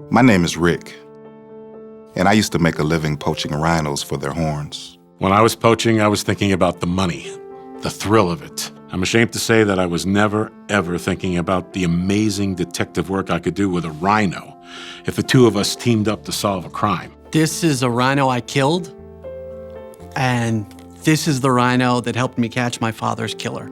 My name is Rick, and I used to make a living poaching rhinos for their horns. When I was poaching, I was thinking about the money, the thrill of it. I'm ashamed to say that I was never, ever thinking about the amazing detective work I could do with a rhino if the two of us teamed up to solve a crime. This is a rhino I killed, and this is the rhino that helped me catch my father's killer.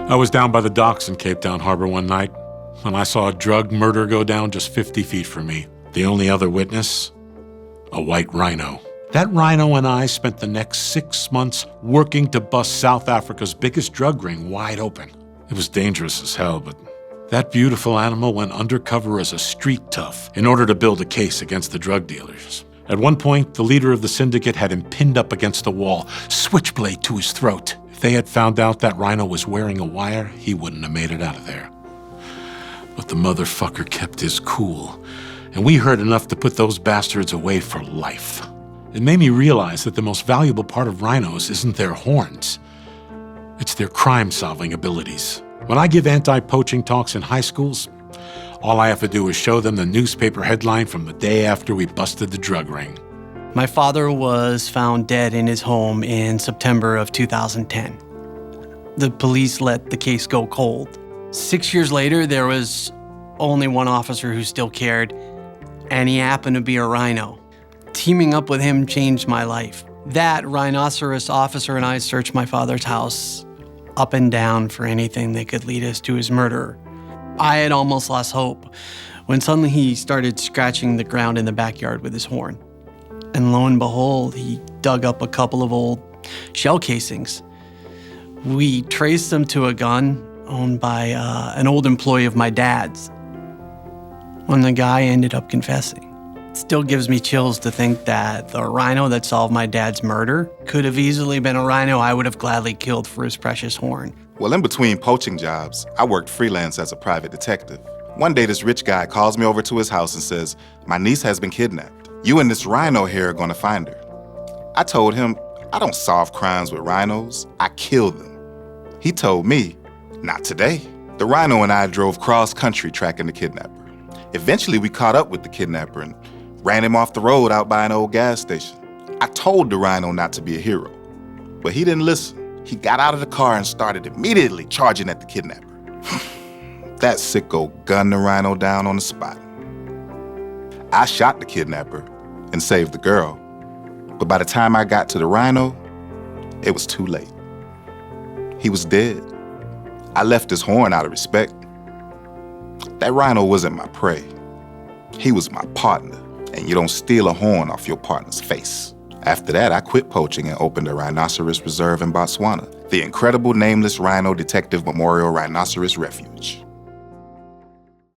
I was down by the docks in Cape Town Harbor one night when I saw a drug murder go down just 50 feet from me. The only other witness, a white rhino. That rhino and I spent the next 6 months working to bust South Africa's biggest drug ring wide open. It was dangerous as hell, but that beautiful animal went undercover as a street tough in order to build a case against the drug dealers. At one point, the leader of the syndicate had him pinned up against the wall, switchblade to his throat. If they had found out that rhino was wearing a wire, he wouldn't have made it out of there. But the motherfucker kept his cool, and we heard enough to put those bastards away for life. It made me realize that the most valuable part of rhinos isn't their horns. It's their crime-solving abilities. When I give anti-poaching talks in high schools, all I have to do is show them the newspaper headline from the day after we busted the drug ring. My father was found dead in his home in September of 2010. The police let the case go cold. 6 years later, there was only one officer who still cared, and he happened to be a rhino. Teaming up with him changed my life. That rhinoceros officer and I searched my father's house up and down for anything that could lead us to his murderer. I had almost lost hope when suddenly he started scratching the ground in the backyard with his horn. And lo and behold, he dug up a couple of old shell casings. We traced them to a gun owned by an old employee of my dad's. When the guy ended up confessing. It still gives me chills to think that the rhino that solved my dad's murder could have easily been a rhino I would have gladly killed for his precious horn. Well, in between poaching jobs, I worked freelance as a private detective. One day, this rich guy calls me over to his house and says, "My niece has been kidnapped. You and this rhino here are gonna find her." I told him, I don't solve crimes with rhinos, I kill them. He told me, not today. The rhino and I drove cross-country tracking the kidnapper. Eventually, we caught up with the kidnapper and ran him off the road out by an old gas station. I told the rhino not to be a hero, but he didn't listen. He got out of the car and started immediately charging at the kidnapper. That sicko gunned the rhino down on the spot. I shot the kidnapper and saved the girl, but by the time I got to the rhino, it was too late. He was dead. I left his horn out of respect. That rhino wasn't my prey. He was my partner, and you don't steal a horn off your partner's face. After that, I quit poaching and opened a rhinoceros reserve in Botswana, the incredible nameless Rhino Detective Memorial Rhinoceros Refuge.